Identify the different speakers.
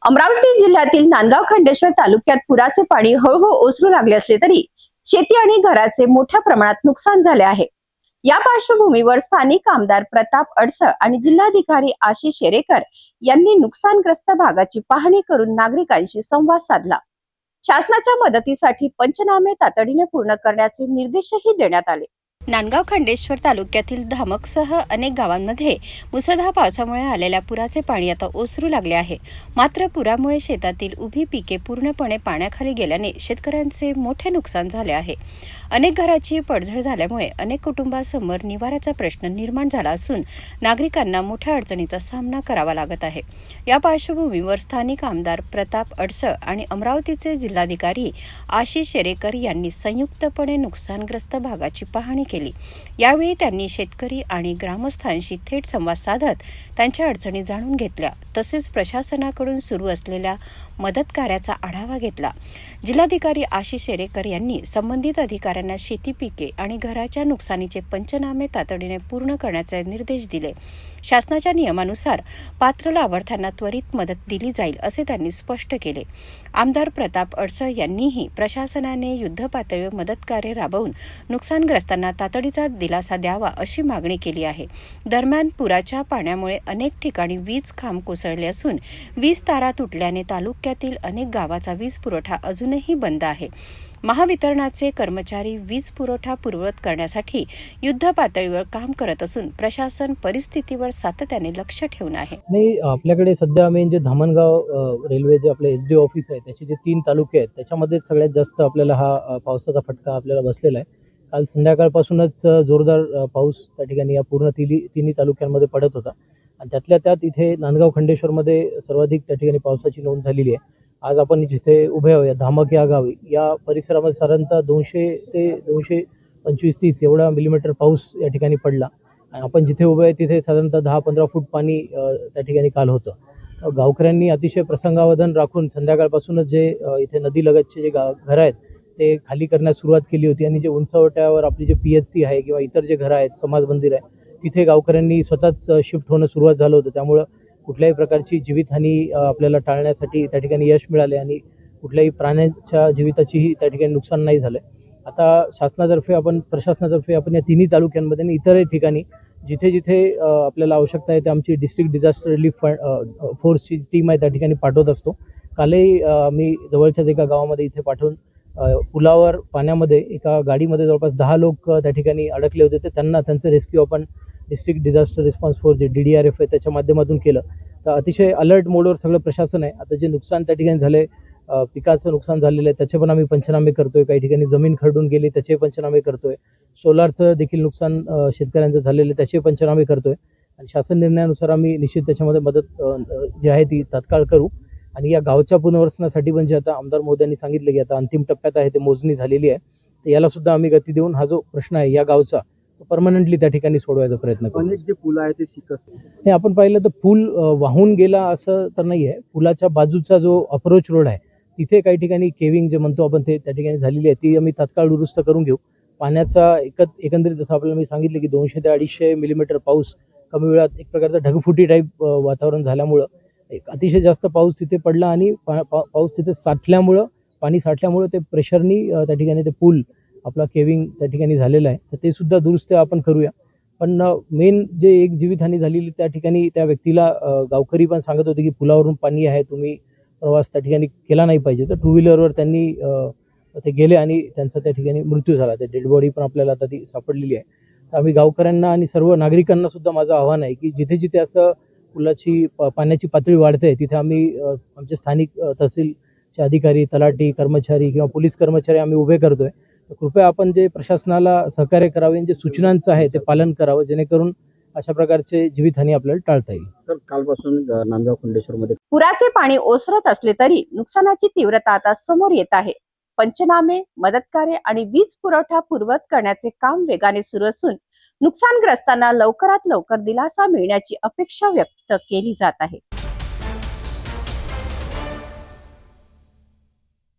Speaker 1: अमरावती जिल्ह्यातील नांदगाव खंडेश्वर तालुक्यात पुराचे पाणी हळूहळू ओसरू लागले असले तरी शेती आणि घराचे मोठ्या प्रमाणात नुकसान झाले आहे। या पार्श्वभूमीवर स्थानिक आमदार प्रताप अडसळ आणि जिल्हाधिकारी आशिष शेरेकर यांनी नुकसानग्रस्त भागाची पाहणी करून नागरिकांशी संवाद साधला। शासनाच्या मदतीसाठी पंचनामे तातडीने पूर्ण करण्याचे निर्देशही देण्यात आले। नांदगाव खंडेश्वर तालुक्यातील धामकसह अनेक गावांमध्ये मुसळधार पावसामुळे आलेल्या पुराचे पाणी आता ओसरू लागले आहे। मात्र पुरामुळे शेतातील उभी पिके पूर्णपणे पाण्याखाली गेल्याने शेतकऱ्यांचे मोठे नुकसान झाले आहे। अनेक घराची पडझड झाल्यामुळे अनेक कुटुंबांसमोर निवाऱ्याचा प्रश्न निर्माण झाला असून नागरिकांना मोठ्या अडचणीचा सामना करावा लागत आहे। या पार्श्वभूमीवर स्थानिक आमदार प्रताप अडसळ आणि अमरावतीचे जिल्हाधिकारी आशिष शेरेकर यांनी संयुक्तपणे नुकसानग्रस्त भागाची पाहणी केली। यावेळी त्यांनी शेतकरी आणि ग्रामस्थांशी थेट संवाद साधत त्यांच्या अडचणी जाणून घेतल्या, तसेच प्रशासनाकडून सुरू असलेल्या मदत कार्याचा आढावा घेतला। जिल्हाधिकारी आशिष शेरेकर यांनी संबंधित अधिकाऱ्यांना शेती पिके आणि घराच्या नुकसानीचे पंचनामे तातडीने पूर्ण करण्याचे निर्देश दिले। शासनाच्या नियमानुसार पात्र लाभार्थ्यांना त्वरित मदत दिली जाईल असे त्यांनी स्पष्ट केले। आमदार प्रताप अडसळ यांनीही प्रशासनाने युद्धपातळीवर मदत कार्य राबवून नुकसानग्रस्तांना तातडीचा दिलासा द्यावा अशी मागणी केली आहे। दरम्यान पुराच्या पाण्यामुळे अनेक ठिकाणी वीज खांब कोसळले असून वीज तारा तुटल्याने तालुक्यातील अनेक गावाचा वीज पुरवठा अजूनही बंद आहे। महावितरणाचे कर्मचारी वीज पुरवठा पूर्ववत करण्यासाठी युद्ध पातळीवर काम करत असून प्रशासन परिस्थितीवर सातत्याने लक्ष ठेवून आहे।
Speaker 2: नाही, आपल्याकडे सध्या मेन जे धामणगाव रेल्वे जे आपले SD ऑफिस आहे त्याचे जे 3 तालुके आहेत त्याच्यामध्ये सगळ्यात जास्त आपल्याला हा पावसाचा फटका आपल्याला बसलेला आहे। काल संध्याकाळपासूनच जोरदार पाऊस त्या ठिकाणी या पूर्ण तिन्ही तालुक्यांमध्ये पडत होता आणि त्यातल्या त्यात इथे नांदगाव खंडेश्वरमध्ये सर्वाधिक त्या ठिकाणी पावसाची नोंद झालेली आहे। आज आपण जिथे उभे आहोत धामक या गावी या परिसरामध्ये साधारणतः 200 ते 225-30 एवढा मिलीमीटर पाऊस या ठिकाणी पडला आणि आपण जिथे उभे आहे तिथे साधारणतः 10-15 फूट पाणी त्या ठिकाणी काल होतं। गावकऱ्यांनी अतिशय प्रसंगावधान राखून संध्याकाळपासूनच जे इथे नदीलगतचे जे घर आहेत ते खाली करण्यास सुरुवात केली होती आणि जे उंचवट्यावर आपली जे PHC आहे किंवा इतर जे घरं आहेत, समाज मंदिर आहे, तिथे गावकऱ्यांनी स्वतःच शिफ्ट होणं सुरुवात झालं होतं। त्यामुळं कुठल्याही प्रकारची जीवितहानी आपल्याला टाळण्यासाठी त्या ठिकाणी यश मिळाले आणि कुठल्याही प्राण्यांच्या जीविताचीही त्या ठिकाणी नुकसान नाही झालं। आता प्रशासनातर्फे आपण या तिन्ही तालुक्यांमध्ये आणि इतरही ठिकाणी जिथे जिथे आपल्याला आवश्यकता आहे ते आमची डिस्ट्रिक्ट डिझास्टर रिलीफ फोर्सची टीम आहे त्या ठिकाणी पाठवत असतो। कालही मी जवळच्याच एका गावामध्ये इथे पाठवून पुलावर पाण्यामध्ये एका गाडीमध्ये जवळपास 10 लोक त्या ठिकाणी अडकले होते, तर त्यांचं रेस्क्यू आपण डिस्ट्रिक्ट डिझास्टर रिस्पॉन्स फोर्स जे DDRF आहे त्याच्या माध्यमातून केलं। तर अतिशय अलर्ट मोडवर सगळं प्रशासन आहे। आता जे नुकसान त्या ठिकाणी झाले, पिकाचं नुकसान झालेलं आहे त्याचे पण आम्ही पंचनामे करतोय, काही ठिकाणी जमीन खरडून गेली त्याचे पंचनामे करतोय, सोलारचं देखील नुकसान शेतकऱ्यांचं झालेलं त्याचे पंचनामे करतोय आणि शासन निर्णयानुसार आम्ही निश्चित त्याच्यामध्ये मदत जी आहे ती तात्काळ करू। आणि या गावच्या पुनर्वसनासाठी पण जे आता आमदार महोदयांनी सांगितलं की आता अंतिम टप्प्यात आहे ते मोजणी झालेली आहे, तर याला सुद्धा आम्ही गती देऊन हा जो प्रश्न आहे या गावचा परमनंटली त्या ठिकाणी सोडवायचा प्रयत्न करू।
Speaker 3: अनेक जे पूल आहे ते शिकस्त
Speaker 2: हे आपण पाहिलं तर पूल वाहून गेला असं तर नाही आहे। पुलाच्या बाजूचा जो अप्रोच रोड आहे तिथे काही ठिकाणी केविंग जे म्हणतो आपण ते त्या ठिकाणी झालेली आहे, ती आम्ही तात्काळ दुरुस्त करून घेऊ। पाण्याचा एकंदरीत जसं आपल्याला मी सांगितलं की 200 ते 250 मिलीमीटर पाऊस कमी वेळात एक प्रकारचा ढगफुटी टाईप वातावरण झाल्यामुळं एक अतिशय जास्त पाऊस तिथे पडला आणि पाऊस तिथे पाणी साठल्यामुळं ते प्रेशरनी त्या ठिकाणी ते पूल आपला केविंग त्या ठिकाणी झालेला आहे, तर ते सुद्धा दुरुस्त आपण करूया। पण मेन जे एक जीवितहानी झालेली त्या ठिकाणी त्या व्यक्तीला गावकरी पण सांगत होते की पुलावरून पाणी आहे, तुम्ही प्रवास त्या ठिकाणी केला नाही पाहिजे, तर 2 व्हीलरवर त्यांनी ते गेले आणि त्यांचा त्या ठिकाणी मृत्यू झाला। ते डेड बॉडी पण आपल्याला आता ती सापडलेली आहे। तर आम्ही गावकऱ्यांना आणि सर्व नागरिकांना सुद्धा माझं आव्हान आहे की जिथे जिथे असं पुलाची पाण्याची पातळी वाढते तिथे आम्ही आमचे स्थानिक तहसीलचे अधिकारी, तलाठी, कर्मचारी किंवा पोलीस कर्मचारी आम्ही उभे करतोय। तर कृपया आपण जे प्रशासनाला सहकार्य करावे, जे सूचनांचं आहे ते पालन करावं, जेणेकरून अशा प्रकारचे जीवितहानी आपल्याला टाळता येईल।
Speaker 3: सर, कालपासून नांदगाव खंडेश्वरमध्ये
Speaker 1: पुराचे पाणी ओसरत असले तरी नुकसानाची तीव्रता आता समोर येत आहे। पंचनामे, मदत कार्य आणि वीज पुरवठा पूर्ववत करण्याचे काम वेगाने सुरू असून नुकसानग्रस्तांना लवकरात लवकर दिलासा मिळण्याची अपेक्षा व्यक्त केली जात आहे।